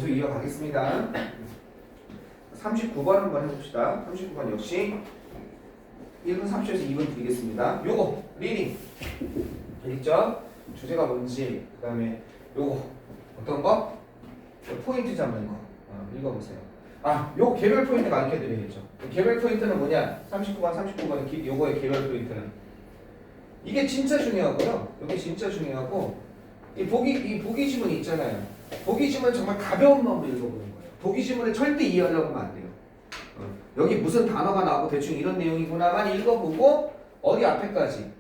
계속 이어가겠습니다. 39번 한번 해봅시다. 39번 역시 1분 30초에서 2분 드리겠습니다. 요거 리딩 있죠? 주제가 뭔지, 그 다음에 요거 어떤 거? 포인트 잡는 거 읽어보세요. 요 개별 포인트 가르쳐드리겠죠. 개별 포인트는 뭐냐? 39번, 39번 요거의 개별 포인트는 이게 진짜 중요하고요. 여기 진짜 중요하고 이 보기 지문 있잖아요. 보기 지문 정말 가벼운 마음으로 읽어보는 거예요. 보기 지문을 절대 이해하려고 하면 안 돼요. 여기 무슨 단어가 나오고 대충 이런 내용이구나만 읽어보고 어디 앞에까지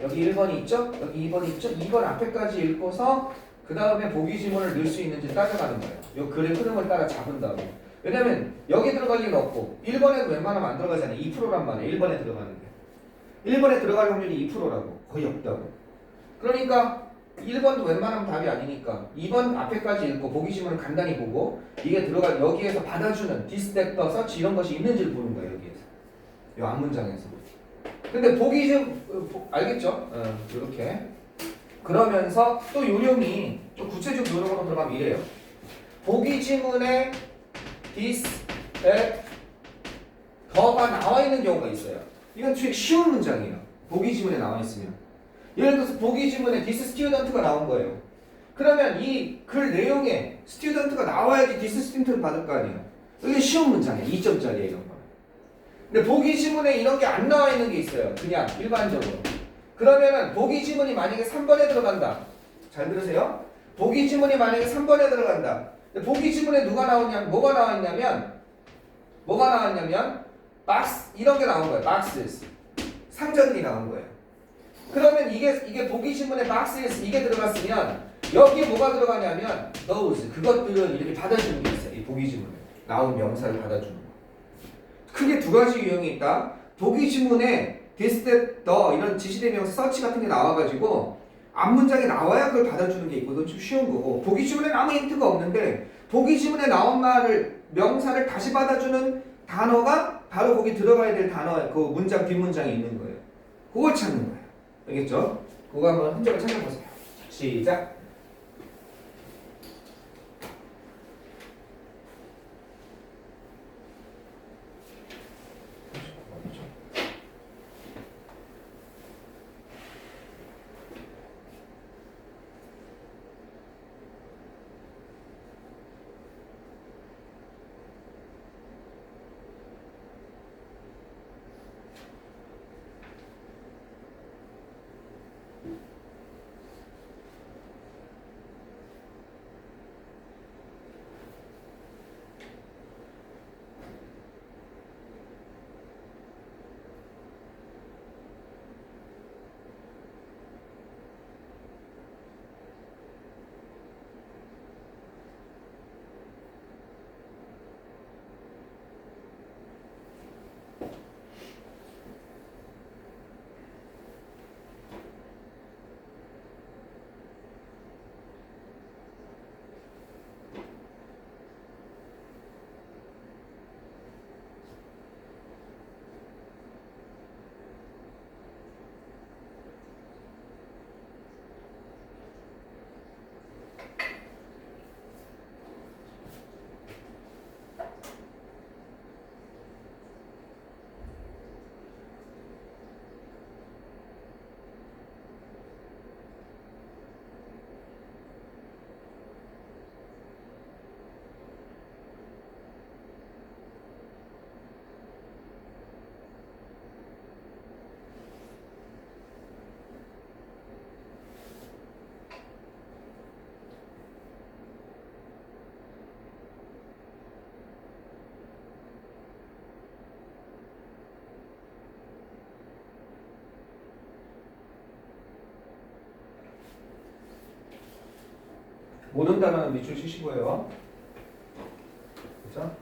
여기 1번이 있죠? 여기 2번이 있죠? 2번 앞에까지 읽고서 그 다음에 보기 지문을 넣을 수 있는지 따라가는 거예요. 요 글의 흐름을 따라 잡은 다음에. 왜냐면 여기 들어갈 리는 없고 1번에도 웬만하면 안 들어가잖아요. 2%란 말이에요. 1번에 들어가는 게. 1번에 들어갈 확률이 2%라고. 거의 없다고. 그러니까 1번도 웬만하면 답이 아니니까 2번 앞에까지 읽고 보기 지문을 간단히 보고 이게 들어갈 여기에서 받아주는 디스텍터, 서치 이런 것이 있는지를 보는 거예요. 여기에서. 이 앞문장에서. 근데 보기 지문 알겠죠? 이렇게. 그러면서 또 요령이 좀 구체적 요령으로 들어가면 이래요. 보기 지문에 this, that, 더가 나와 있는 경우가 있어요. 이건 되게 쉬운 문장이에요. 보기 지문에 나와 있으면. 예를 들어서 보기 지문에 this student가 나온 거예요. 그러면 이 글 내용에 student가 나와야지 this student를 받을 거 아니에요. 이게 쉬운 문장이에요. 2점짜리예요. 이런 거. 근데 보기 지문에 이런 게 안 나와 있는 게 있어요. 그냥 일반적으로. 그러면은 보기 지문이 만약에 3번에 들어간다. 잘 들으세요. 보기 지문이 만약에 3번에 들어간다. 근데 보기 지문에 뭐가 나왔냐면 박스 이런 게 나온 거예요. 박스 상자들이 나온 거예요. 그러면 이게 보기 지문에 박스에서 이게 들어갔으면 여기에 뭐가 들어가냐면 those 그것들은 이렇게 받아주는 게 있어요. 이 보기 지문에 나온 명사를 받아주는 거. 크게 두 가지 유형이 있다. 보기 지문에 this, that, the 이런 지시대명사 서치 같은 게 나와가지고 앞문장에 나와야 그걸 받아주는 게 있고 이건 좀 쉬운 거고 보기 지문에 아무 힌트가 없는데 보기 지문에 나온 명사를 다시 받아주는 단어가 바로 거기 들어가야 될 단어 그 문장 뒷문장에 있는 거예요. 그걸 찾는 거예요. 알겠죠? 그거 한번 흔적을 찾아보세요. 시작. 모든 단어는 밑줄 치시고요. 그렇죠?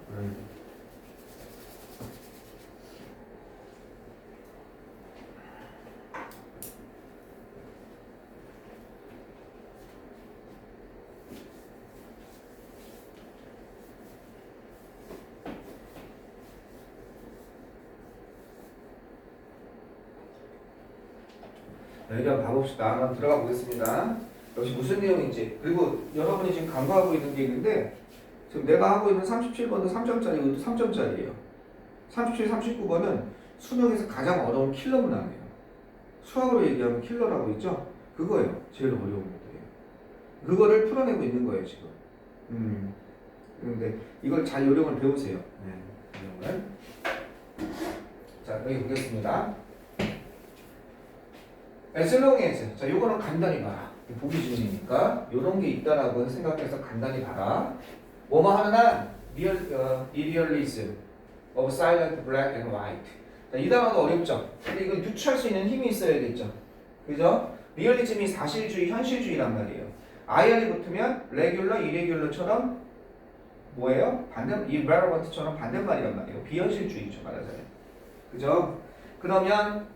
여기 한번 봐봅시다. 한번 들어가 보겠습니다. 역시 무슨 내용인지. 그리고 여러분이 지금 간과하고 있는 게 있는데 지금 내가 하고 있는 37번도 3점짜리고 이것도 3점짜리예요. 37, 39번은 수능에서 가장 어려운 킬러 문항이에요. 수학으로 얘기하면 킬러라고 있죠? 그거예요. 제일 어려운 문제예요. 그거를 풀어내고 있는 거예요, 지금. 그런데 이걸 잘 요령을 배우세요. 네, 요령을. 자, 여기 보겠습니다. as long as. 자, 요거는 간단히 봐라. 보기 중이니까 요런 게 있다라고 생각해서 간단히 봐라. 뭐뭐 하는 한 idealism of silent black and white. 자, 이 단어도 어렵죠. 근데 이거 유추할 수 있는 힘이 있어야겠죠. 그죠? 리얼리즘이 사실주의, 현실주의란 말이에요. IR이 붙으면 regular, irregular처럼 뭐예요? irrelevant처럼 반대말이란 말이에요. 비현실주의죠, 말하자면. 그죠? 그러면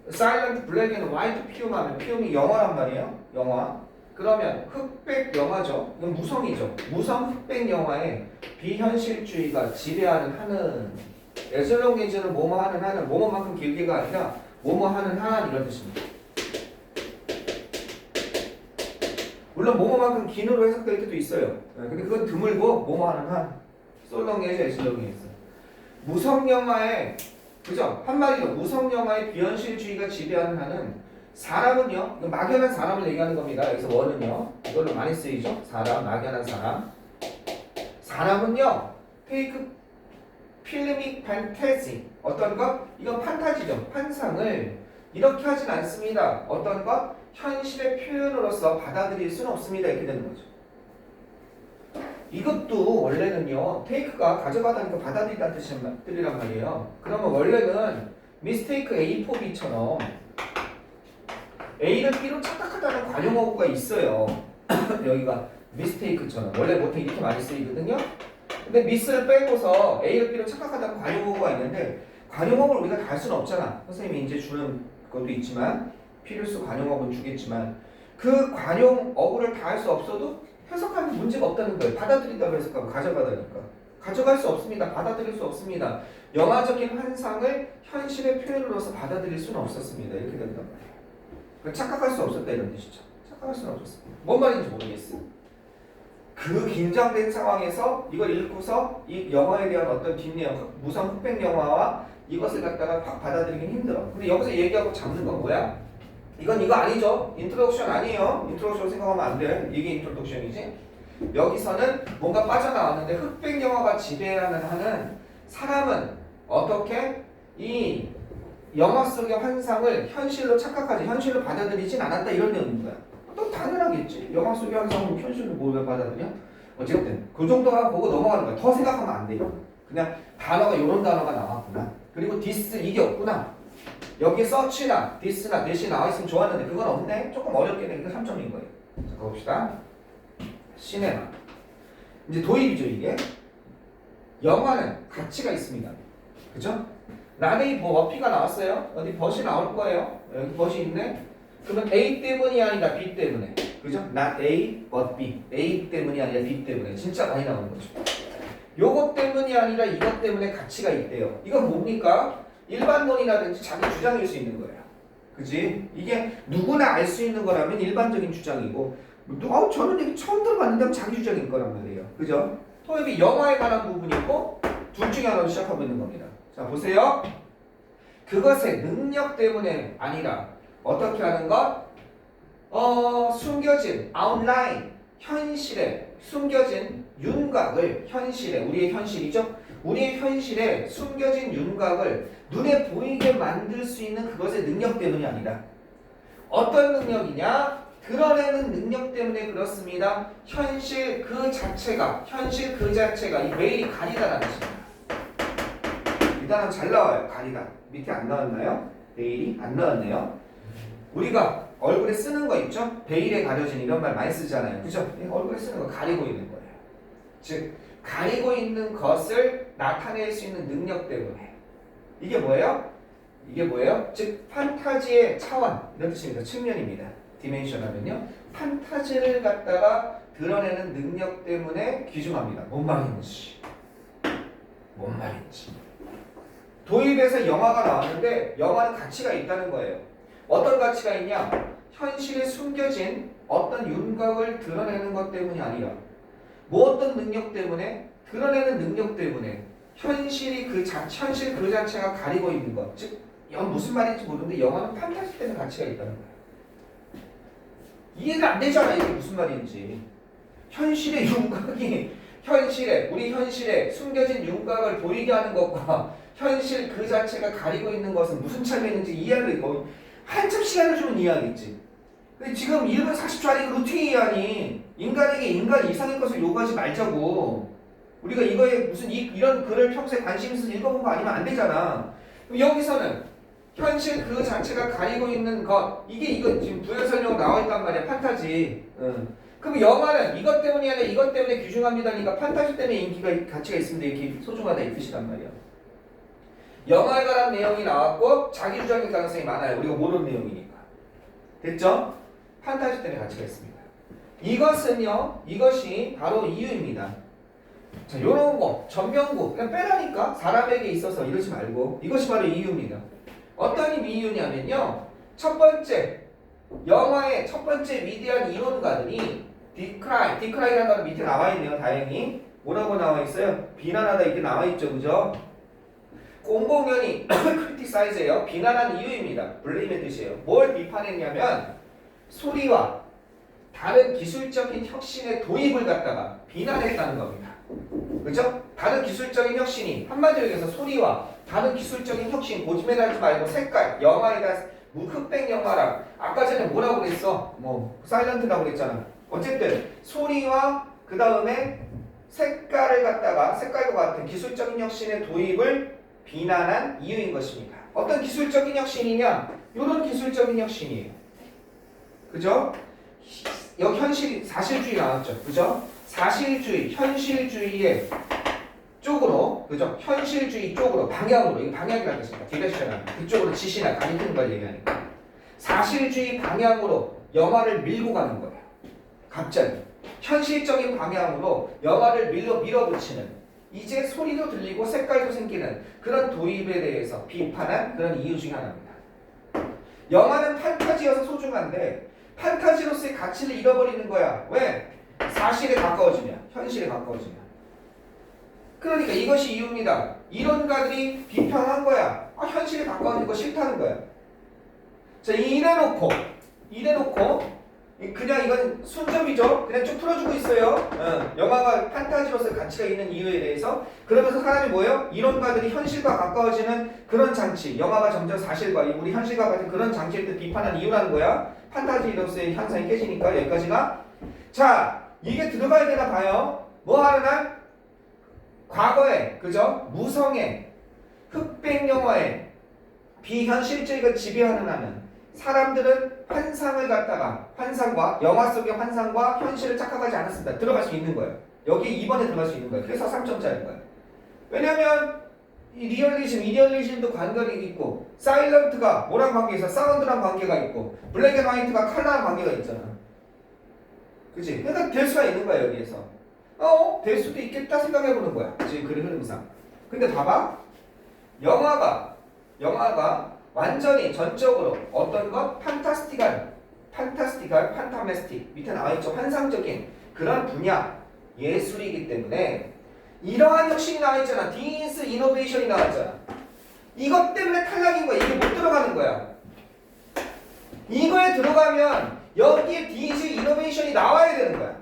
silent black and white 피움하면 피움이 영화란 말이에요. 영화. 그러면 흑백 영화죠. 이건 무성이죠. 무성 흑백 영화에 비현실주의가 지배하는 한은 as long as는 뭐뭐 하는 한은 뭐뭐만큼 길게가 아니라 뭐뭐 하는 한 이런 뜻입니다. 물론 뭐뭐만큼 긴으로 해석될 때도 있어요. 근데 그건 드물고 뭐뭐 하는 한 so long as, as long as. 무성 영화에 그죠? 한마디로 무성 영화의 비현실주의가 지배하는 한은 사람은요, 막연한 사람을 얘기하는 겁니다. 여기서 원은요, 이걸로 많이 쓰이죠. 사람, 막연한 사람. 사람은요, take 필름ik 판타지. 어떤 것? 이건 판타지죠. 환상을 이렇게 하진 않습니다. 어떤 것? 현실의 표현으로서 받아들일 수는 없습니다. 이렇게 되는 거죠. 이것도 원래는요, take가 가져가다니까 받아들이다는 뜻이란 말이에요. 그러면 원래는 mistake A for B처럼 A를 B로 착각하다는 관용어구가 있어요. 여기가 mistake처럼 원래 보통 이렇게 많이 쓰이거든요. 근데 miss를 빼고서 A를 B로 착각하다는 관용어구가 있는데 관용어구를 우리가 다 할 수는 없잖아. 선생님이 이제 주는 것도 있지만 필요수 관용어구는 주겠지만 그 관용어구를 다 할 수 없어도 해석하는 문제가 없다는 거예요. 받아들인다고 해석하고 가져가다니까. 가져갈 수 없습니다. 받아들일 수 없습니다. 영화적인 환상을 현실의 표현으로서 받아들일 수는 없었습니다. 이렇게 된단 말이에요. 착각할 수 없었다 이런 뜻이죠. 착각할 수는 없었습니다. 뭔 말인지 모르겠어요. 그 긴장된 상황에서 이걸 읽고서 이 영화에 대한 어떤 뒷내용, 무성 흑백 영화와 이것을 갖다가 확 받아들이긴 힘들어. 근데 여기서 얘기하고 잡는 건 뭐야? 이건 이거 아니죠. 인트로덕션 아니에요. 인트로덕션 생각하면 안 돼. 이게 인트로덕션이지. 여기서는 뭔가 빠져나왔는데 흑백 영화가 지배하는 한은 사람은 어떻게 이 영화 속의 환상을 현실로 착각하지 현실로 받아들이진 않았다 이런 내용인 거야. 또 당연하겠지. 영화 속의 환상을 현실로 뭘 받아들여? 어쨌든 그 정도만 보고 넘어가는 거야. 더 생각하면 안 돼요. 그냥 단어가 이런 단어가 나왔구나. 그리고 디스 이게 없구나. 여기에 서치나 디스나 넷이 나와 있으면 좋았는데 그건 없네. 조금 어렵게 되니까 3점인 거예요. 자, 가봅시다. 시네마. 이제 도입이죠 이게. 영화는 가치가 있습니다. 그죠? 나데이 버피가 나왔어요. 어디 벗이 나올 거예요. 여기 벗이 있네. 그러면 A 때문이 아니라 B 때문에. 그죠? Not A but B. A 때문이 아니라 B 때문에. 진짜 많이 나오는 거죠. 요것 때문이 아니라 이것 때문에 가치가 있대요. 이건 뭡니까? 일반론이라든지 자기 주장일 수 있는 거예요. 그지? 이게 누구나 알 수 있는 거라면 일반적인 주장이고 저는 이게 처음 들어봤는데 하면 자기 주장일 거란 말이에요. 그죠? 토요일이 영화에 관한 부분이 있고 둘 중에 하나로 시작하고 있는 겁니다. 자 보세요. 그것의 능력 때문에 아니라 어떻게 하는 것? 숨겨진 아웃라인 현실에 숨겨진 윤곽을 현실에 우리의 현실이죠. 우리의 현실에 숨겨진 윤곽을 눈에 보이게 만들 수 있는 그것의 능력 때문이 아니라 어떤 능력이냐? 드러내는 능력 때문에 그렇습니다. 현실 그 자체가 이 매일이 가리다라는 뜻입니다. 이 단어 잘 나와요. 가리다. 밑에 안 나왔나요? 베일이 안 나왔네요. 우리가 얼굴에 쓰는 거 있죠? 베일에 가려진 이런 말 많이 쓰잖아요. 그죠? 얼굴에 쓰는 거 가리고 있는 거예요. 즉 가리고 있는 것을 나타낼 수 있는 능력 때문에 이게 뭐예요? 즉 판타지의 차원 이런 뜻입니다. 측면입니다. 디멘션 하면요. 판타지를 갖다가 드러내는 능력 때문에 귀중합니다. 뭔 말인지. 도입에서 영화가 나왔는데 영화는 가치가 있다는 거예요. 어떤 가치가 있냐? 현실에 숨겨진 어떤 윤곽을 드러내는 것 때문이 아니라 뭐 어떤 능력 때문에? 드러내는 능력 때문에 현실 그 자체가 가리고 있는 것. 즉, 무슨 말인지 모르는데 영화는 판타지 때문에 가치가 있다는 거야. 이해가 안 되잖아, 이게 무슨 말인지. 현실의 윤곽이 우리 현실에 숨겨진 윤곽을 보이게 하는 것과 현실 그 자체가 가리고 있는 것은 무슨 차이가 있는지 이해를 한참 시간을 주면 이해하겠지. 근데 지금 1분 40초짜리 루틴 이해하니 인간에게 인간 이상의 것을 요구하지 말자고. 우리가 이거에 무슨 이런 글을 평소에 관심 있어서 읽어본 거 아니면 안 되잖아. 여기서는 현실 그 자체가 가리고 있는 것, 이거 지금 부연 설명 나와 있단 말이야. 판타지. 그럼 영화는 이것 때문이 아니라 이것 때문에 귀중합니다니까 판타지 때문에 가치가 있습니다. 이렇게 소중하다 이 뜻이란 말이야. 영화에 관한 내용이 나왔고 자기 주장일 가능성이 많아요. 우리가 모르는 내용이니까. 됐죠? 판타지 때문에 가치가 있습니다. 이것이 바로 이유입니다. 자, 요런 거, 전명구, 그냥 빼라니까. 사람에게 있어서 이러지 말고. 이것이 바로 이유입니다. 어떤 이유냐면요. 첫 번째, 영화의 첫 번째 위대한 이론가들이 디크라이라는 단어 밑에 나와 있네요. 다행히. 뭐라고 나와 있어요? 비난하다 이렇게 나와 있죠. 그죠? 공공연히 크리티사이즈예요. 비난한 이유입니다. 블레임의 뜻이에요. 뭘 비판했냐면 소리와 다른 기술적인 혁신의 도입을 갖다가 비난했다는 겁니다. 그죠? 다른 기술적인 혁신이 한마디로 얘기해서 소리와 다른 기술적인 혁신 고집해달지 말고 색깔, 영화에 대한 흑백 영화랑 아까 전에 뭐라고 그랬어? 사일런트라고 그랬잖아. 어쨌든 소리와 그 다음에 색깔과 같은 기술적인 혁신의 도입을 비난한 이유인 것입니다. 어떤 기술적인 혁신이냐? 이런 기술적인 혁신이에요. 그죠? 여기 사실주의 나왔죠. 그죠? 사실주의, 현실주의의 쪽으로, 그죠? 현실주의 쪽으로, 방향으로, 이거 방향이라는 뜻입니다. 디렉션은 그쪽으로 지시나 가리키는 걸 얘기하니까. 사실주의 방향으로 영화를 밀고 가는 거예요. 갑자기. 현실적인 방향으로 영화를 밀어붙이는, 이제 소리도 들리고 색깔도 생기는 그런 도입에 대해서 비판한 그런 이유 중에 하나입니다. 영화는 판타지여서 소중한데 판타지로서의 가치를 잃어버리는 거야. 왜? 사실에 가까워지면, 현실에 가까워지면. 그러니까 이것이 이유입니다. 이론가들이 비판한 거야. 현실에 가까워지는 거 싫다는 거야. 자, 이래놓고 그냥 이건 순접이죠. 그냥 쭉 풀어주고 있어요. 영화가 판타지로서 가치가 있는 이유에 대해서. 그러면서 사람이 뭐예요? 이론가들이 현실과 가까워지는 그런 장치, 영화가 점점 사실과 우리 현실과 같은 그런 장치에 비판한 이유라는 거야. 판타지로서의 현상이 깨지니까. 여기까지가. 자, 이게 들어가야 되나 봐요. 뭐 하는 날? 과거에, 그죠? 무성의 흑백 영화에 비현실주의가 지배하는 한은 사람들은 환상과 영화 속의 환상과 현실을 착각하지 않았습니다. 들어갈 수 있는 거예요. 여기 2번에 들어갈 수 있는 거예요. 그래서 3점짜리인 거예요. 왜냐면 이 이디얼리즘도 관계가 있고, 사일런트가 뭐랑 관계 있어? 사운드랑 관계가 있고, 블랙 앤 화이트가 컬러랑 관계가 있잖아. 그치? 그러니까 될 수가 있는 거야, 여기에서. 될 수도 있겠다 생각해보는 거야. 지금 그림 흐름상. 근데 봐봐. 영화가 완전히 전적으로 어떤 것? 판타메스틱 밑에 나와있죠. 환상적인 그런 분야 예술이기 때문에 이러한 혁신이 나와있잖아. 디스 이노베이션이 나왔잖아. 이것 때문에 탈락인 거야. 이게 못 들어가는 거야. 이거에 들어가면 여기에 디스 이노베이션이 나와야 되는 거야.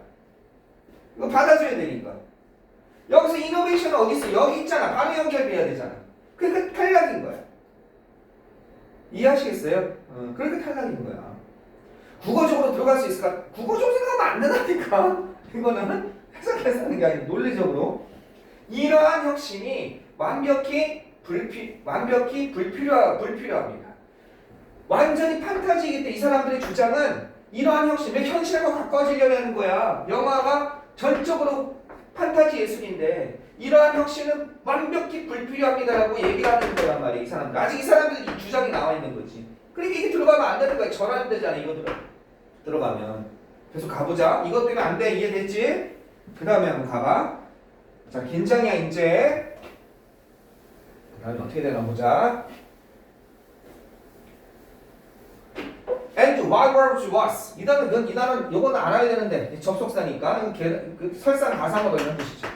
이거 받아줘야 되니까. 여기서 이노베이션은 어디 있어? 여기 있잖아. 바로 연결돼야 되잖아. 그러니까 탈락인 거야. 이해하시겠어요? 그러니까 탈락인 거야. 국어적으로 들어갈 수 있을까? 국어적으로 생각하면 안 된다니까. 이거는 해석해서 하는 게 아니고 논리적으로. 이러한 혁신이 완벽히 불필요합니다. 완전히 판타지이기 때문에 이 사람들의 주장은 이러한 혁신, 왜 현실과 가까워지려고 하는 거야. 영화가 전적으로 판타지 예술인데 이러한 혁신은 완벽히 불필요합니다라고 얘기를 하는 거란 말이야. 이 사람들. 아직 이 사람들 이 주장이 나와 있는 거지. 그러니까 이게 들어가면 안 되는 거야. 절하는 되잖아. 이거 들어가면. 계속 가보자. 이것 때문에 안 돼. 이해됐지? 그 다음에 한번 가봐. 자, 긴장이야 이제. 그 다음에 어떻게 되나 보자. And Why were you was? 이 단어는 요거는 알아야 되는데 접속사니까 그 설상가상으로 이런 뜻이죠.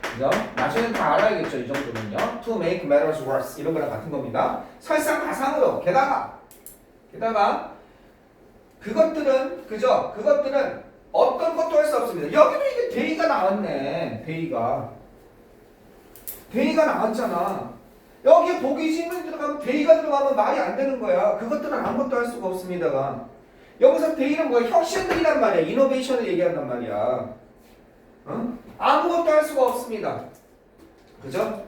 그죠? 나중에 다 알아야겠죠. 이 정도면요. To make matters worse 이런 거랑 같은 겁니다. 설상가상으로 게다가 그것들은 그죠? 그것들은 어떤 것도 할 수 없습니다. 여기도 이게 대의가 나왔네. 대의가 나왔잖아. 여기에 보기 질문 들어가면 대의가 들어가면 말이 안 되는 거야. 그것들은 아무것도 할 수가 없습니다가. 여기서 대의는 뭐야? 혁신들이란 말이야. 이노베이션을 얘기한단 말이야. 아무것도 할 수가 없습니다. 그죠?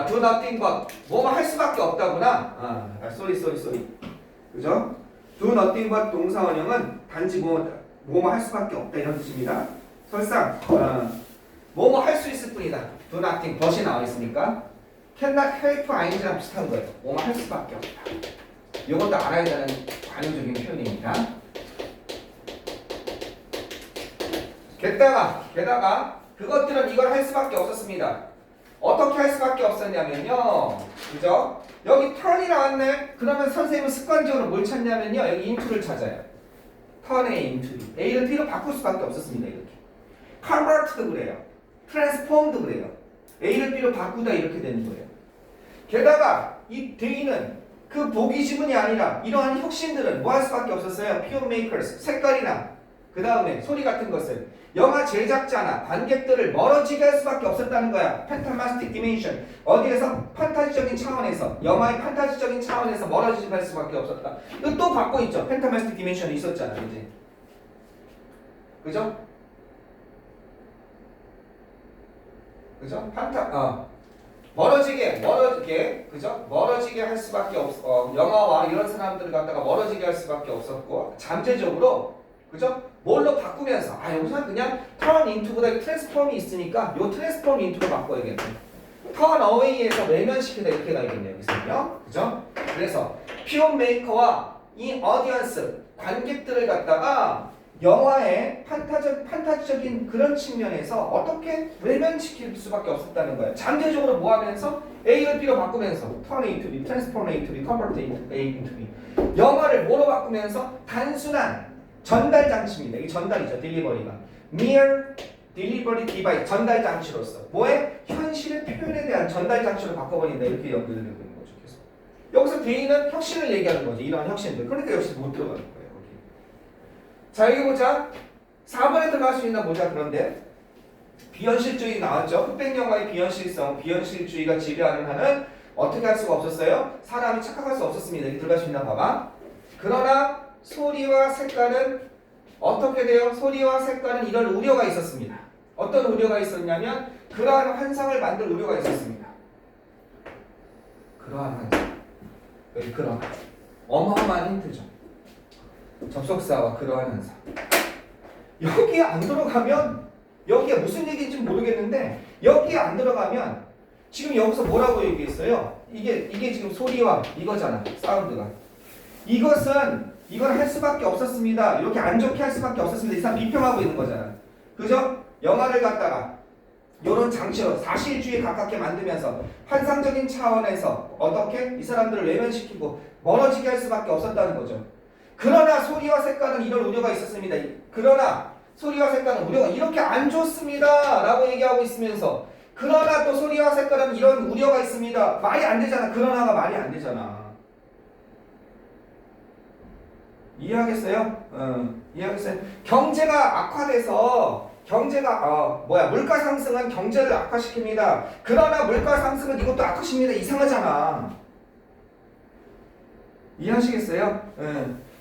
do nothing but 뭐만 할 수밖에 없다구나. sorry. 그죠? do nothing but 동사 원형은 단지 뭐만 할 수밖에 없다 이런 뜻입니다. 설상 뭐뭐 할 수 있을 뿐이다. do nothing but이 나와 있으니까 cannot help ing랑 비슷한 거예요. 뭐만 할 수밖에 없다. 이것도 알아야 되는 관용적인 표현입니다. 게다가 그것들은 이걸 할 수밖에 없었습니다. 어떻게 할 수밖에 없었냐면요. 그죠? 여기 turn이 나왔네. 그러면 선생님은 습관적으로 뭘 찾냐면요. 여기 into를 찾아요. turn A into B. A를 B로 바꿀 수밖에 없었습니다. 이렇게. convert도 그래요. transform도 그래요. A를 B로 바꾸다 이렇게 되는 거예요. 게다가 이 대의는 그 보기 지문이 아니라 이러한 혁신들은 뭐 할 수밖에 없었어요? Film makers, 색깔이나 그 다음에 소리 같은 것을 영화 제작자나 관객들을 멀어지게 할 수밖에 없었다는 거야. Fantastic dimension. 어디에서? 판타지적인 차원에서 영화의 판타지적인 차원에서 멀어지게 할 수밖에 없었다. 이거 또 받고 있죠. Fantastic dimension이 있었잖아. 이제. 그죠? 멀어지게 그죠? 멀어지게 할 수밖에 영화와 이런 사람들을 갖다가 멀어지게 할 수밖에 없었고 잠재적으로 그죠? 뭘로 바꾸면서 여기서는 그냥 turn into보다 transform이 있으니까 요 transform into로 바꿔야겠네. turn away에서 외면시키다 이렇게 가야겠네요. 여기서는요. 그죠? 그래서 film maker와 이 audience 관객들을 갖다가 영화의 판타지적인 그런 측면에서 어떻게 외면시킬 수밖에 없었다는 거예요. 잠재적으로 뭐 하면서 A를 B로 바꾸면서 turn A to B, transform A to B, convert A into B 영화를 뭐로 바꾸면서 단순한 전달 장치입니다. 이게 전달이죠. 딜리버리가 mere delivery device 전달 장치로서 뭐에 현실의 표현에 대한 전달 장치로 바꿔버린다 이렇게 연결되고 있는 거죠. 계속. 여기서 대의는 혁신을 얘기하는 거죠. 이러한 혁신들. 그러니까 역시 못 들어가는 거예요. 자 여기 보자. 4번에 들어갈 수 있나 보자. 그런데 비현실주의 나왔죠. 흑백 영화의 비현실성, 비현실주의가 지배하는 한은 어떻게 할 수가 없었어요? 사람이 착각할 수 없었습니다. 여기 들어갈 수 있나 봐봐. 그러나 소리와 색깔은 어떻게 돼요? 소리와 색깔은 이런 우려가 있었습니다. 어떤 우려가 있었냐면 그러한 환상을 만들 우려가 있었습니다. 그러한 환상. 여기 그러한 어마어마한 힌트죠. 접속사와 그러한 현상. 여기에 안 들어가면 여기가 무슨 얘기인지 모르겠는데 여기에 안 들어가면 지금 여기서 뭐라고 얘기했어요? 이게 지금 소리와 이거잖아. 사운드가. 이걸 할 수밖에 없었습니다. 이렇게 안 좋게 할 수밖에 없었습니다. 이 사람 비평하고 있는 거잖아. 그죠? 영화를 갖다가 이런 장치로 사실주의에 가깝게 만들면서 환상적인 차원에서 어떻게 이 사람들을 외면시키고 멀어지게 할 수밖에 없었다는 거죠. 그러나 소리와 색깔은 이런 우려가 있었습니다. 그러나 소리와 색깔은 우려가 이렇게 안 좋습니다. 라고 얘기하고 있으면서 그러나 또 소리와 색깔은 이런 우려가 있습니다. 말이 안 되잖아. 그러나가 말이 안 되잖아. 이해하겠어요? 이해하겠어요? 경제가 악화돼서 물가 상승은 경제를 악화시킵니다. 그러나 물가 상승은 이것도 악화시킵니다. 이상하잖아. 이해하시겠어요?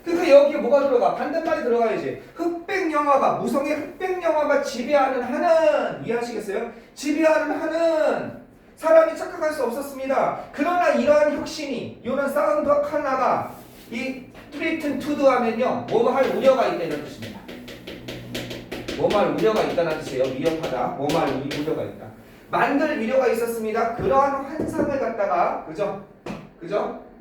그러니까 여기에 뭐가 들어가? 반대말이 들어가야지. 흑백 영화가 무성의 흑백 영화가 지배하는 한은 이해하시겠어요? 지배하는 한은 사람이 착각할 수 없었습니다. 그러나 이러한 혁신이 이런 사운드 컬러가 이 threaten to 하면요 뭐 할 우려가 있다 이런 뜻입니다. 뭐 할 우려가 있다는 뜻이에요. 위협하다. 뭐 할 우려가 있다. 만들 우려가 있었습니다. 그러한 환상을 갖다가 그죠?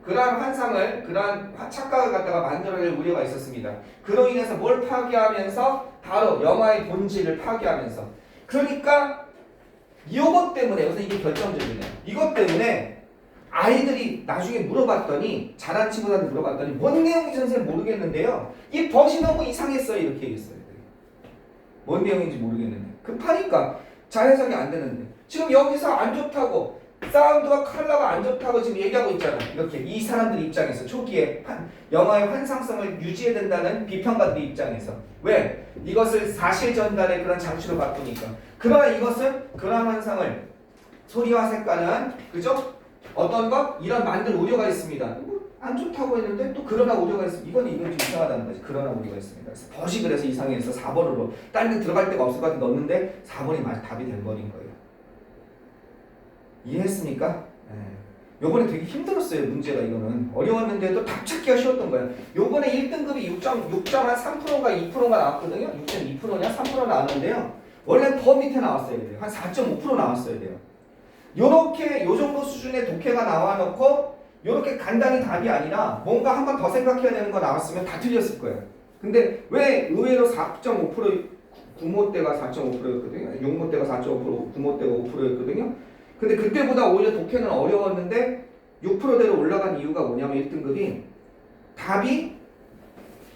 그러한 환상을, 그러한 착각을 갖다가 만들어낼 우려가 있었습니다. 그로 인해서 뭘 파괴하면서 바로 영화의 본질을 파괴하면서 이것 때문에 우선 이게 결정적이네요. 이것 때문에 아이들이 나중에 물어봤더니 잘한 친구들한테 물어봤더니 뭔 내용인지 선생님 모르겠는데요. 이 벗이 너무 이상했어요. 이렇게 얘기했어요. 뭔 내용인지 모르겠는데 급하니까 잘 해석이 안 되는데 지금 여기서 안 좋다고 사운드와 컬러가 안 좋다고 지금 얘기하고 있잖아. 이렇게 이 사람들 입장에서 초기에 영화의 환상성을 유지해야 된다는 비평가들 입장에서 왜? 이것을 사실 전달의 그런 장치로 바꾸니까. 그러나 이것은 그런 환상을 소리와 색깔은 그죠? 어떤 것? 이런 만들 우려가 있습니다. 안 좋다고 했는데 또 그러나 우려가 있습니다. 이건 좀 이상하다는 거지. 그러나 우려가 있습니다. 그래서 벗이 그래서 이상해서 4번으로 다른 데 들어갈 데가 없을 것 같아 넣었는데 4번이 답이 돼버린 거예요. 이해했습니까? 요번에 되게 힘들었어요. 문제가 이거는 어려웠는데도 답 찾기가 쉬웠던 거예요. 요번에 1등급이 6.3%가 2%가 나왔거든요. 6.2%냐 3% 나왔는데요. 원래 더 밑에 나왔어야 돼요. 한 4.5% 나왔어야 돼요. 요렇게 요 정도 수준의 독해가 나와놓고 요렇게 간단히 답이 아니라 뭔가 한 번 더 생각해야 되는 거 나왔으면 다 틀렸을 거예요. 근데 왜 의외로 4.5% 구모 때가 4.5%였거든요. 6모 때가 4.5%, 구모 때가 5%였거든요. 근데 그때보다 오히려 독해는 어려웠는데 6%대로 올라간 이유가 뭐냐면 1등급이 답이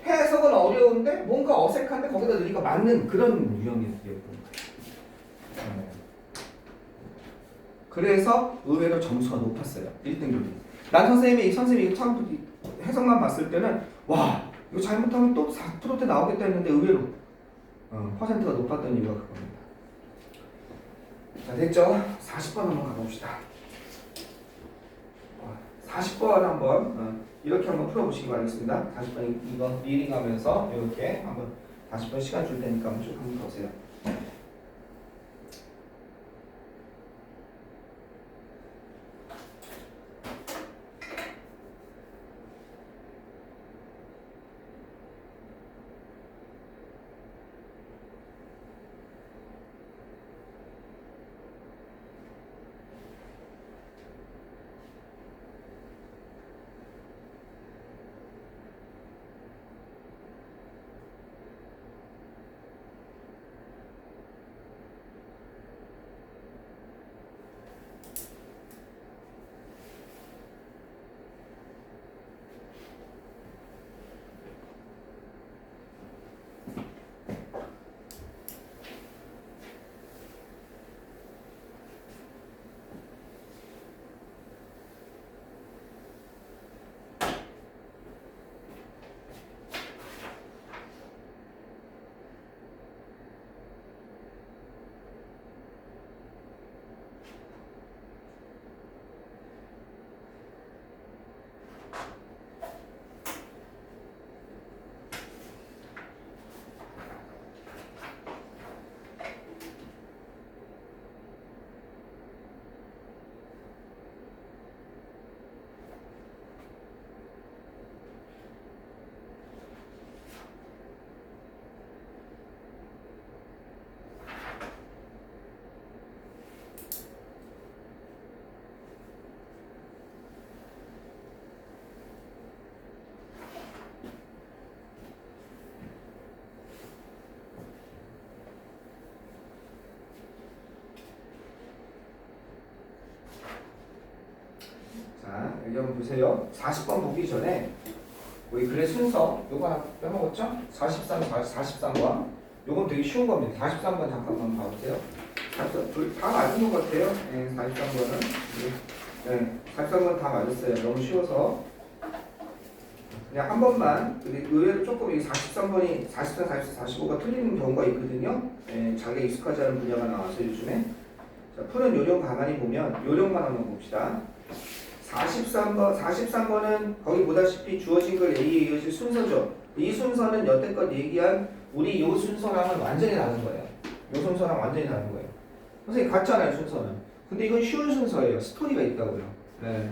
해석은 어려운데 뭔가 어색한데 거기다 넣으니까 맞는 그런 유형이었던 거예요. 그래서 의외로 점수가 높았어요. 1등급이. 난 선생님이 이거 처음 해석만 봤을 때는 와 이거 잘못하면 또 4%대 나오겠다 했는데 의외로 퍼센트가 높았던 이유가 그겁니다. 자 됐죠? 40번 한번 가봅시다. 40번 한번 이렇게 한번 풀어보시기 바라겠습니다. 40번 이거 리딩하면서 이렇게 한번 40번 시간 줄 테니까 한번 쭉 한번 보세요. 자, 여기 한번 보세요. 40번 보기 전에 우리 글의 순서 요거 하나 빼먹었죠? 43번 요건 되게 쉬운 겁니다. 43번 잠깐만 봐보세요. 다 맞은 것 같아요. 네, 43번은 네, 43번 다 맞았어요. 너무 쉬워서 그냥 한 번만. 근데 의외로 조금 이 43번이 43, 44, 45가 틀리는 경우가 있거든요. 네, 자기가 익숙하지 않은 분야가 나와서 요즘에. 자, 푸는 요령 가만히 보면 요령만 한번 봅시다. 43번은 거기 보다시피 주어진 걸 A에 이어질 순서죠. 이 순서는 여태껏 얘기한 우리 요 순서랑은 완전히 다른 거예요. 요 순서랑 완전히 다른 거예요. 선생님 같잖아요, 순서는. 근데 이건 쉬운 순서예요. 스토리가 있다고요. 네.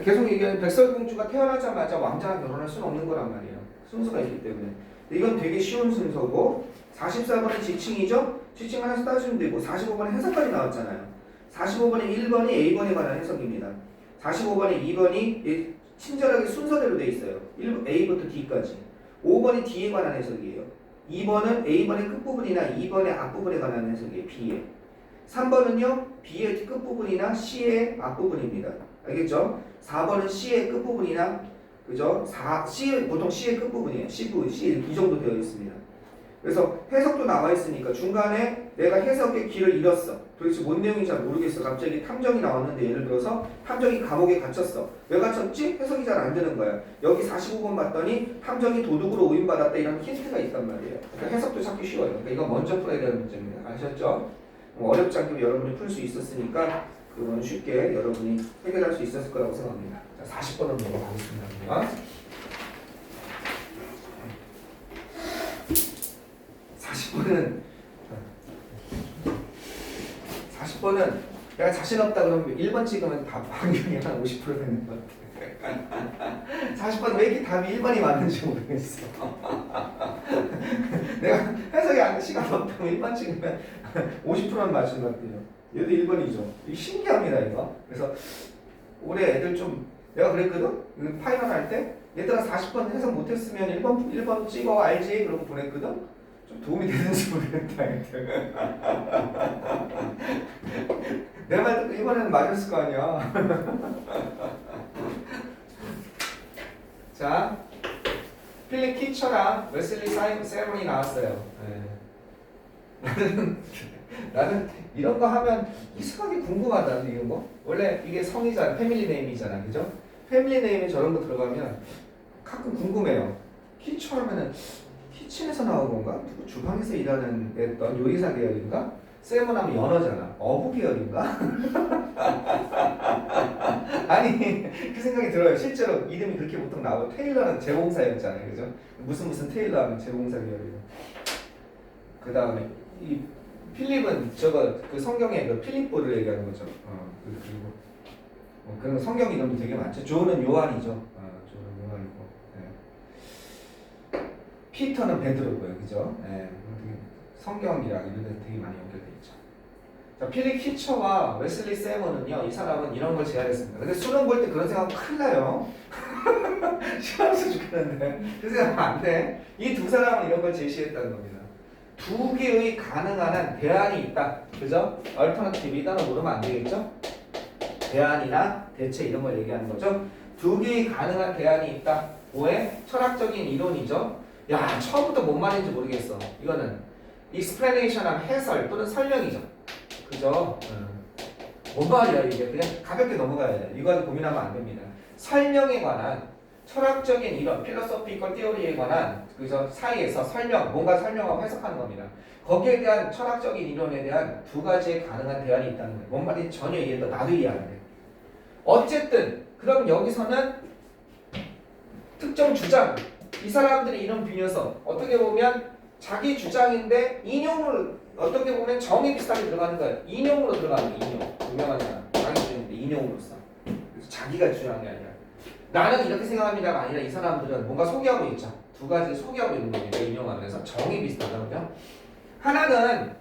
계속 얘기하는 백설공주가 태어나자마자 왕자랑 결혼할 수는 없는 거란 말이에요. 순서가 있기 때문에. 이건 되게 쉬운 순서고 44번은 지칭이죠. 지칭 하나씩 따주면 되고 45번은 해석까지 나왔잖아요. 45번에 1번이 A번에 관한 해석입니다. 45번에 2번이 친절하게 순서대로 되어 있어요. A부터 D까지. 5번이 D에 관한 해석이에요. 2번은 A번의 끝부분이나 2번의 앞부분에 관한 해석이에요. B에. 3번은요. B의 끝부분이나 C의 앞부분입니다. 알겠죠? 4번은 C의 끝부분이나 그죠? C 보통 C의 끝부분이에요. C 이 정도 되어 있습니다. 그래서 해석도 나와 있으니까 중간에 내가 해석의 길을 잃었어. 도대체 뭔 내용인지 잘 모르겠어. 갑자기 탐정이 나왔는데 예를 들어서 탐정이 감옥에 갇혔어. 왜 갇혔지? 해석이 잘 안 되는 거야. 여기 45번 봤더니 탐정이 도둑으로 오인받았다 이런 힌트가 있단 말이에요. 그러니까 해석도 찾기 쉬워요. 그러니까 이건 먼저 풀어야 되는 문제입니다. 아셨죠? 어렵지 않게 여러분이 풀 수 있었으니까 그건 쉽게 여러분이 해결할 수 있었을 거라고 생각합니다. 자, 40번으로 넘어가겠습니다. 40번은 내가 자신 없다 그러면 1번 찍으면 답 확률이 한 50% 되는 것 같아. 40번 왜 이렇게 답이 1번이 맞는지 모르겠어. 내가 해석이 안 돼, 시간 없다면 1번 찍으면 50%는 맞춘 것 같아요. 얘도 1번이죠. 이게 신기합니다, 이거. 그래서 올해 애들 좀 내가 그랬거든? 파이널 할 때 얘들아 40번 해석 못했으면 1번 찍어 알지? 그러고 보냈거든? 좀 도움이 되는지 모르겠다. 내 말 듣고 이번에는 맞았을 거 아니야. 자, 필립 키처랑 웨슬리 세븐이 나왔어요. 네. 나는 이런 거 하면 이상하게 궁금하다. 이런 거. 원래 이게 성이잖아. 패밀리 네임이잖아. 그죠? 패밀리 네임에 저런 거 들어가면 가끔 궁금해요. 키처 하면은 키친에서 나온 건가? 누구 주방에서 일하는 했던 요리사 계열인가? 세븐 하면 연어잖아. 어부 계열인가? 아니 그 생각이 들어요. 실제로 이름이 그렇게 보통 나오고 테일러는 재봉사였잖아요. 그죠? 무슨 테일러 하면 재봉사 계열이고. 그 다음에 이 필립은 저거 그 성경에 그 필립보를 얘기하는 거죠. 그리고 그런 성경 이름도 되게 많죠. 조는 요한이죠. 조는 요한이고. 네. 피터는 베드로고요, 그죠? 네. 성경이랑 이런 데 되게 많이 연결돼 있죠. 자, 필립 키처와 웨슬리 세먼은요, 이 사람은 이런 걸 제안했습니다. 근데 수능 볼 때 그런 생각하면 큰일 나요. 시험에서 죽겠는데. 그 생각하면 안 돼. 이 두 사람은 이런 걸 제시했다는 겁니다. 두 개의 가능한 한 대안이 있다. 그죠? 얼터너티브 이 단어 모르면 안 되겠죠? 대안이나 대체 이런 걸 얘기하는 거죠. 두 개의 가능한 대안이 있다. 뭐에? 철학적인 이론이죠. 야, 처음부터 뭔 말인지 모르겠어. 이거는 explanation 하면 해설 또는 설명이죠. 그죠? 뭔 말이야 이게. 그냥 가볍게 넘어가야 돼. 이건 고민하면 안 됩니다. 설명에 관한 철학적인 이론, 필로소피컬 티오리에 관한 그래서 사이에서 설명, 뭔가 설명하고 해석하는 겁니다. 거기에 대한 철학적인 이론에 대한 두 가지의 가능한 대안이 있다는 거예요. 뭔 말인지 전혀 이해도 나도 이해 안 돼. 어쨌든 그럼 여기서는 특정 주장, 이 사람들의 이런 비녀서 어떻게 보면 자기 주장인데 인용을 어떻게 보면 정의 비슷하게 들어가는 거예요. 인용으로 들어가는 거예요. 인용. 유명한 사람. 자기 주장인데 인용으로써. 그래서 자기가 주장한 게 아니라 나는 이렇게 생각합니다가 아니라 이 사람들은 뭔가 소개하고 있죠. 두 가지 소개하고 있는 겁니다. 인용하면서 정의 비슷하다고요. 하나는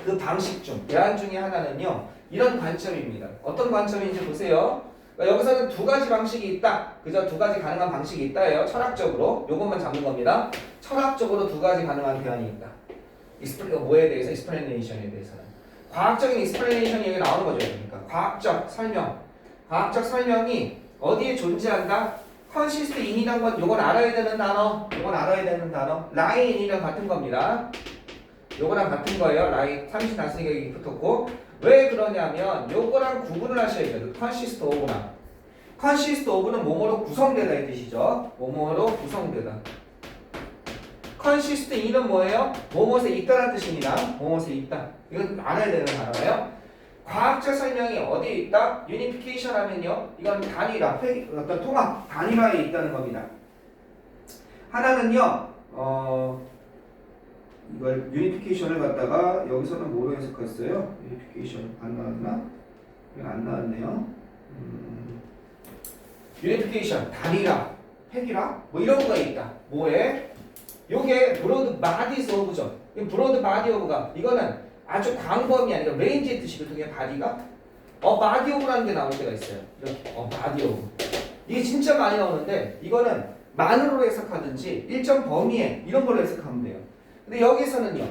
그 방식 중 대안 중에 하나는요. 이런 관점입니다. 어떤 관점인지 보세요. 그러니까 여기서는 두 가지 방식이 있다. 그죠? 두 가지 가능한 방식이 있다예요. 철학적으로. 요것만 잡는 겁니다. 철학적으로 두 가지 가능한 대안이 있다. 뭐에 대해서? explanation에 대해서는. 과학적인 explanation이 여기 나오는 거죠. 그러니까 과학적 설명. 과학적 설명이 어디에 존재한다? consist in이란 건 요건 알아야 되는 단어. 요건 알아야 되는 단어. lie in이랑 같은 겁니다. 요거랑 같은 거예요. lie 30 났으니까 여기 붙었고. 왜 그러냐면 요거랑 구분을 하셔야 돼요. consist of랑. consist of는 뭐뭐로 구성되다 이 뜻이죠. 뭐뭐로 구성되다. consist in은 뭐예요? 뭐뭐에 있다라는 뜻입니다. 뭐뭐에 있다. 이건 알아야 되는 단어예요. 과학적 설명이 어디에 있다? 유니피케이션 하면요. 이건 단일화, 어떤 통합, 단일화에 있다는 겁니다. 하나는요. 이걸 유니피케이션을 갖다가 여기서는 뭐로 해석했어요? 유니피케이션 안 나왔나? 이건 안 나왔네요. 유니피케이션, 단일화, 획일화 뭐 이런 거에 있다. 뭐에? 요게 브로드 바디스 오브죠. 브로드 바디 오브가 이거는 아주 광범위 아니라 레인지의 뜻이거든요. 바디가 바디 오브라는 게 나올 때가 있어요. 이렇게 바디 오브. 이게 진짜 많이 나오는데 이거는 만으로 해석하든지 일정 범위에 이런 걸로 해석하면 돼요. 근데 여기서는요.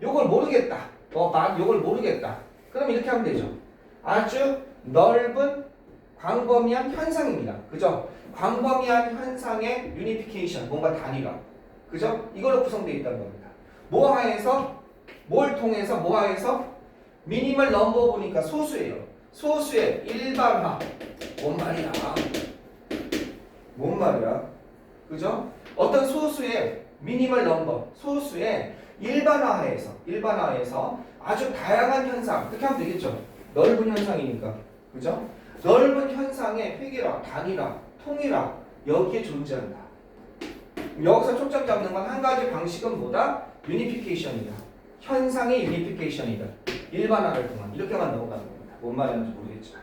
요걸 모르겠다. 요걸 모르겠다. 그럼 이렇게 하면 되죠. 아주 넓은 광범위한 현상입니다. 그죠? 광범위한 현상의 유니피케이션, 뭔가 단위가. 그죠? 이걸로 구성되어 있다는 겁니다. 뭐 하에서? 뭘 통해서? 뭐 하에서? 미니멀 넘버 보니까 소수예요. 소수의 일반화. 뭔 말이야? 뭔 말이야? 그죠? 어떤 소수의 미니멀 넘버, 소수의 일반화에서 아주 다양한 현상, 그렇게 하면 되겠죠? 넓은 현상이니까. 그죠? 넓은 현상의 획일화, 단일화, 통일화, 여기에 존재한다. 여기서 초점 잡는 건 한 가지 방식은 뭐다? 유니피케이션이다. 현상의 유니피케이션이다. 일반화를 통한. 이렇게만 넘어가는 겁니다. 뭔 말인지 모르겠지만.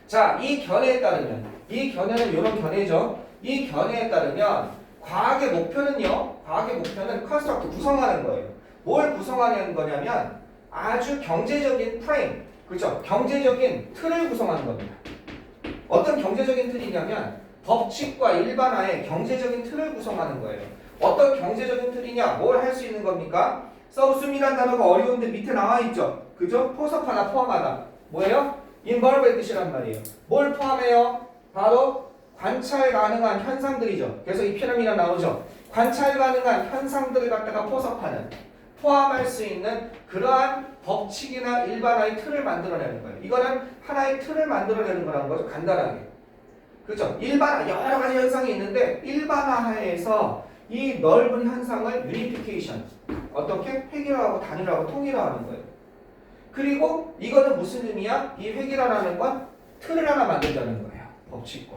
자, 이 견해에 따르면, 이 견해는 이런 견해죠. 이 견해에 따르면 과학의 목표는요. 과학의 목표는 컨스트럭트 구성하는 거예요. 뭘 구성하는 거냐면 아주 경제적인 프레임, 그렇죠? 경제적인 틀을 구성하는 겁니다. 어떤 경제적인 틀이냐면 법칙과 일반화의 경제적인 틀을 구성하는 거예요. 어떤 경제적인 틀이냐? 뭘 할 수 있는 겁니까? 서브스미라는 단어가 어려운데 밑에 나와 있죠. 그죠? 포섭하다, 포함하다. 뭐예요? involve의 뜻이란 말이에요. 뭘 포함해요? 바로 관찰 가능한 현상들이죠. 그래서 이 피라미드가 나오죠. 관찰 가능한 현상들을 갖다가 포섭하는, 포함할 수 있는 그러한 법칙이나 일반화의 틀을 만들어내는 거예요. 이거는 하나의 틀을 만들어내는 거라는 거죠. 간단하게. 그렇죠? 일반화, 여러 가지 현상이 있는데 일반화하에서 이 넓은 현상을 유니피케이션, 어떻게? 획일화하고 단일화하고 통일화하는 거예요. 그리고 이거는 무슨 의미야? 이 획일화라는 건 틀을 하나 만들자는 거예요. 법칙과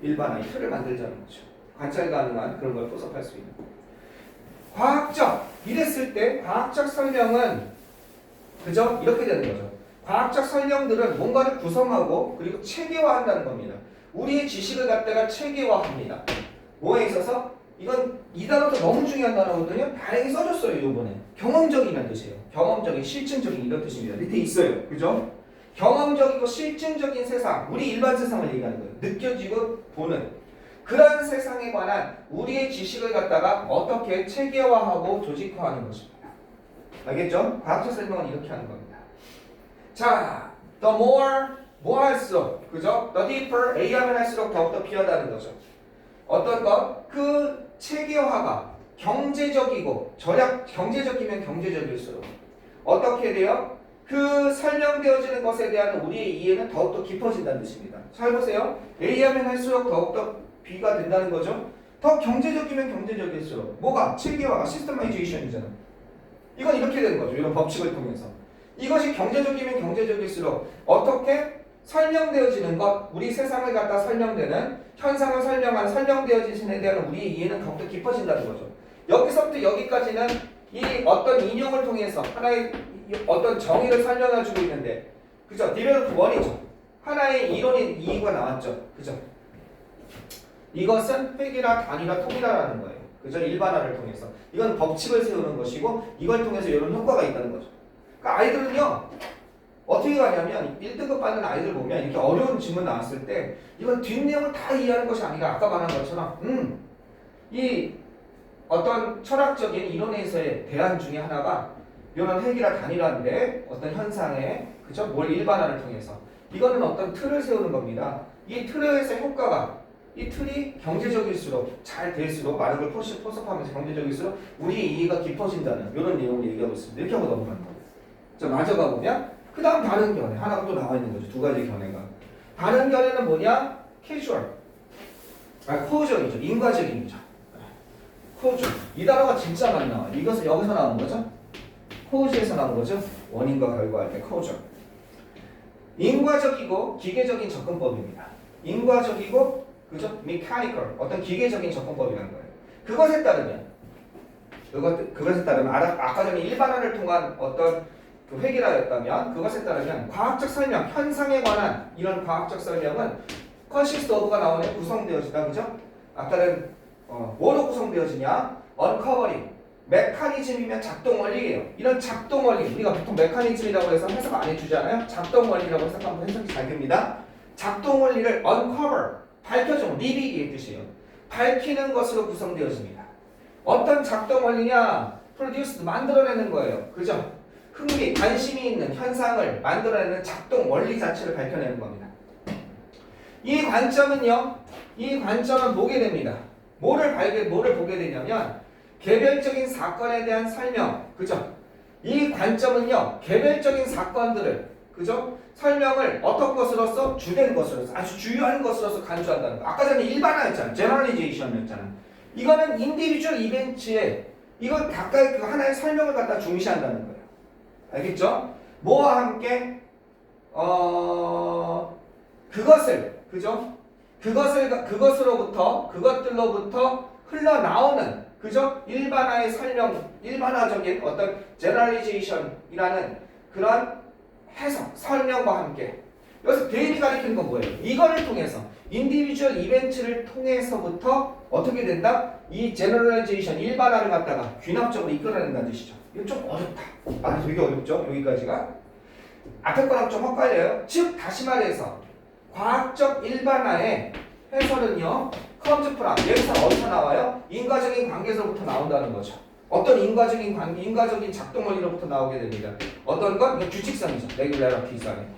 일반화의 틀을 만들자는 거죠. 관찰 가능한 그런 걸 포섭할 수 있는. 과학적, 이랬을 때 과학적 설명은 그죠? 이렇게 되는 거죠. 과학적 설명들은 뭔가를 구성하고 그리고 체계화한다는 겁니다. 우리의 지식을 갖다가 체계화합니다. 뭐에 있어서? 이건 이 단어도 너무 중요한 단어거든요. 다행히 써줬어요. 이번에 경험적이라는 뜻이에요. 경험적인, 실증적인 이런 뜻입니다. 밑에 있어요. 그죠? 경험적이고 실증적인 세상, 우리 일반 세상을 얘기하는 거예요. 느껴지고 보는 그런 세상에 관한 우리의 지식을 갖다가 어떻게 체계화하고 조직화하는 것입니다. 알겠죠? 과학적 설명은 이렇게 하는 겁니다. 자, the more 뭐 할수록, 그죠? the deeper A하면 할수록 더욱더 B하다는 거죠. 어떤 것? 그 체계화가 경제적이고 경제적이면 경제적일수록 어떻게 돼요? 그 설명되어지는 것에 대한 우리의 이해는 더욱더 깊어진다는 뜻입니다. 잘 보세요. A하면 할수록 더욱더 B가 된다는 거죠. 더 경제적이면 경제적일수록 뭐가? 체계화가 시스테마이제이션이잖아. 이건 이렇게 되는 거죠. 이런 법칙을 통해서. 이것이 경제적이면 경제적일수록 어떻게 설명되어지는 것, 우리 세상을 갖다 설명되는 현상을 설명한 설명되어진 신에 대한 우리의 이해는 더욱더 깊어진다는 거죠. 여기서부터 여기까지는 이 어떤 인용을 통해서 하나의 어떤 정의를 설명해주고 있는데, 그죠? 디벨로프 1이죠. 하나의 이론인 이유가 나왔죠. 그죠? 이것은 획일화, 단일화, 통일화라는 거예요. 그죠? 일반화를 통해서. 이건 법칙을 세우는 것이고 이걸 통해서 이런 효과가 있다는 거죠. 그러니까 아이들은요. 어떻게 가냐면 1등급 받는 아이들 보면 이렇게 어려운 질문 나왔을 때 이건 뒷내용을 다 이해하는 것이 아니라 아까 말한 것처럼 이 어떤 철학적인 이론에서의 대안 중에 하나가 이런 획일화 단일화인데 어떤 현상에 그죠? 뭘 일반화를 통해서 이거는 어떤 틀을 세우는 겁니다. 이 틀에서의 효과가 이 틀이 경제적일수록 잘 될수록 많은 걸 포섭하면서 경제적일수록 우리의 이해가 깊어진다는 이런 내용을 얘기하고 있습니다. 이렇게 하고 넘어가는 거예요. 자, 맞아가 보면 그 다음 다른 견해 하나가 또 나와 있는 거죠. 두 가지 견해가. 다른 견해는 뭐냐? 캐주얼. 코어적이죠. 인과적인이죠. 코어적. 이 단어가 진짜 많이 나와요. 이것은 여기서 나온 거죠. 코어즈에서 나온 거죠. 원인과 결과할 때 코어적. 인과적이고 기계적인 접근법입니다. 인과적이고 그죠? mechanical. 어떤 기계적인 접근법이라는 거예요. 그것에 따르면 아까 전에 일반화를 통한 어떤 그 획일화였다면 그것에 따르면 과학적 설명, 현상에 관한 이런 과학적 설명은 consist of가 나오네. 구성되어지다. 그죠? 아까는 뭐로 구성되어지냐? uncovering. 메커니즘이면 작동 원리예요. 이런 작동 원리, 우리가 보통 메커니즘이라고 해서 해석 안 해주잖아요. 작동 원리라고 해석하면 해석이 잘 됩니다. 작동 원리를 uncover, 밝혀주는, reveal의 뜻이에요. 밝히는 것으로 구성되어집니다. 어떤 작동 원리냐? produce, 만들어내는 거예요. 그죠? 흥미, 관심이 있는 현상을 만들어내는 작동 원리 자체를 밝혀내는 겁니다. 이 관점은 보게 됩니다. 뭐를 보게 되냐면 개별적인 사건에 대한 설명, 그죠? 이 관점은요, 개별적인 사건들을, 그죠? 설명을 어떤 것으로서? 주된 것으로서, 아주 주요한 것으로서 간주한다는 거. 아까 전에 일반화였잖아. 제너럴리제이션이었잖아. 이거는 인디비주얼 이벤트에 이걸 각각 하나의 설명을 갖다 중시한다는 거예요. 알겠죠? 뭐와 함께 그죠? 그것들로부터 흘러나오는, 그죠? 일반화의 설명, 일반화적인 어떤 제너럴리제이션이라는 그런 해석, 설명과 함께. 여기서 대입이 가리키는 건 뭐예요? 이거를 통해서, 인디비주얼 이벤트를 통해서부터 어떻게 된다? 이 제너럴라이제이션, 일반화를 갖다가 귀납적으로 이끌어낸다는 뜻이죠. 이거 좀 어렵다. 말이 되게 어렵죠? 여기까지가. 앞에 거랑 좀 헷갈려요. 즉, 다시 말해서 과학적 일반화의 해설은요, 컴즈 프람, 여기서 어디서 나와요? 인과적인 관계에서부터 나온다는 거죠. 어떤 인과적인 관계, 인과적인 작동 원리로부터 나오게 됩니다. 어떤 건? 이건 규칙성이죠. 레귤라리티즈 하면요.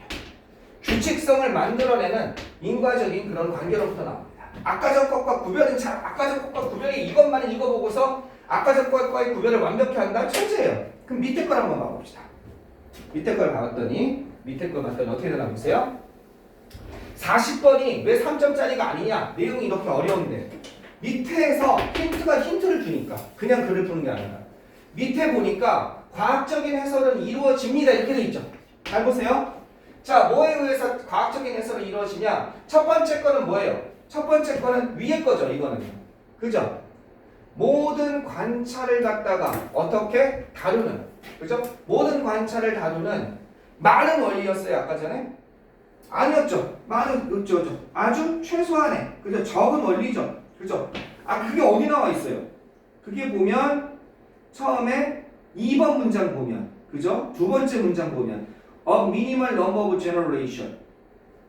규칙성을 만들어내는 인과적인 그런 관계로부터 나옵니다. 아까 전 것과 구별이 이것만 읽어보고서 아까 전 것과의 구별을 완벽히 한다? 천재예요. 그럼 밑에 걸 한번 봐봅시다. 밑에 걸 봤더니 어떻게 되나 보세요. 40번이 왜 3점짜리가 아니냐? 내용이 이렇게 어려운데 밑에서 힌트를 주니까 그냥 글을 푸는 게 아니라 밑에 보니까 과학적인 해설은 이루어집니다. 이렇게 돼 있죠. 잘 보세요. 자, 뭐에 의해서 과학적인 해설이 이루어지냐? 첫 번째 거는 뭐예요? 첫 번째 거는 위에 거죠. 이거는. 그죠? 모든 관찰을 갖다가 어떻게 다루는, 그죠? 모든 관찰을 다루는 많은 원리였어요. 아까 전에. 아니었죠. 그죠? 아주 최소한의, 그죠? 적은 원리죠. 그죠? 그게 어디 나와 있어요? 그게 보면 처음에 2번 문장 보면, 그죠? 두 번째 문장 보면 A minimal number of generation,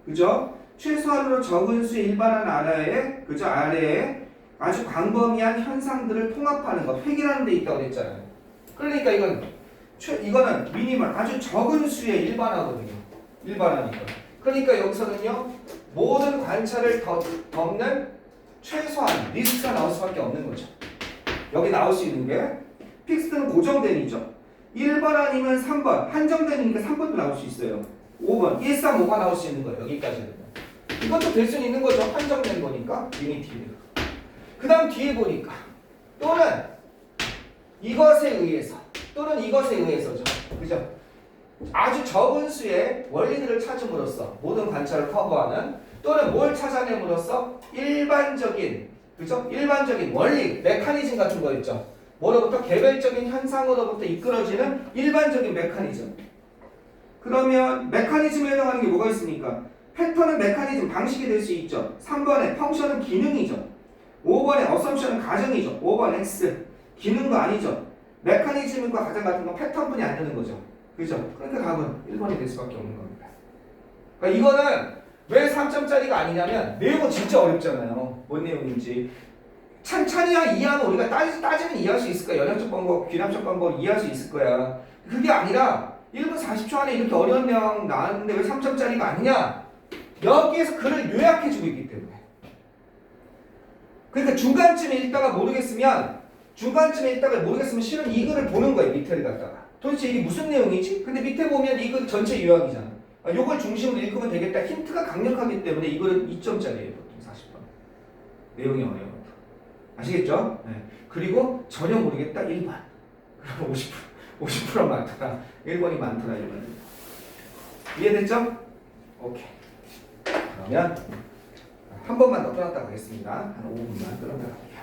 그죠? 최소한으로 적은 수의 일반한 아래에, 그죠? 아래에 아주 광범위한 현상들을 통합하는 것, 획일하는 데 있다고 했잖아요. 그러니까 이거는 미니멀, 아주 적은 수의 일반화거든요. 일반화니까. 그러니까 여기서는요, 모든 관찰을 덮는 최소한 리스트가 나올 수밖에 없는 거죠. 여기 나올 수 있는 게 픽스는 고정된이죠. 1번 아니면 3번, 한정된이니까 3번도 나올 수 있어요. 5번, 1, 3, 5가 나올 수 있는 거예요. 여기까지는. 이것도 될 수 있는 거죠. 한정된 거니까. 유니티를. 그 다음 뒤에 보니까 또는 이것에 의해서죠. 그죠? 아주 적은 수의 원리들을 찾음으로써 모든 관찰을 커버하는, 또는 뭘 찾아냄으로써 일반적인, 그죠? 일반적인 원리, 메커니즘 같은 거 있죠. 뭐로부터? 개별적인 현상으로부터 이끌어지는 일반적인 메커니즘. 그러면 메커니즘에 해당하는 게 뭐가 있습니까? 패턴은 메커니즘, 방식이 될 수 있죠. 3번에 펑션은 기능이죠. 5번에 어썸션은 가정이죠. 5번 X 기능도 아니죠. 메커니즘과 가정 같은 건 패턴뿐이 안 되는 거죠. 그죠? 그러니까 답은 1번이 될 수밖에 없는 겁니다. 그러니까 이거는 왜 3점짜리가 아니냐면 내용은 진짜 어렵잖아요. 뭔 내용인지. 찬찬히 이해하면 우리가 따지면 이해할 수 있을 거야. 연역적 방법, 귀납적 방법 이해할 수 있을 거야. 그게 아니라 1분 40초 안에 이렇게 어려운 내용 나왔는데 왜 3점짜리가 아니냐? 여기에서 글을 요약해주고 있기 때문에. 그러니까 중간쯤에 읽다가 모르겠으면 실은 이 글을 보는 거예요. 밑에를 갖다가. 도대체 이게 무슨 내용이지? 근데 밑에 보면 이 글 전체 요약이잖아. 요걸 중심으로 읽으면 되겠다. 힌트가 강력하기 때문에 이 글은 2점짜리예요. 보통 40번. 내용이 어려워요. 아시겠죠? 네. 그리고 전혀 모르겠다. 1번. 그럼 50% 많더라. 1번이 많더라. 1번. 이해됐죠? 오케이. 그러면 한 번만 더 끊었다 가겠습니다. 한 5분만 끊었다 갈게요.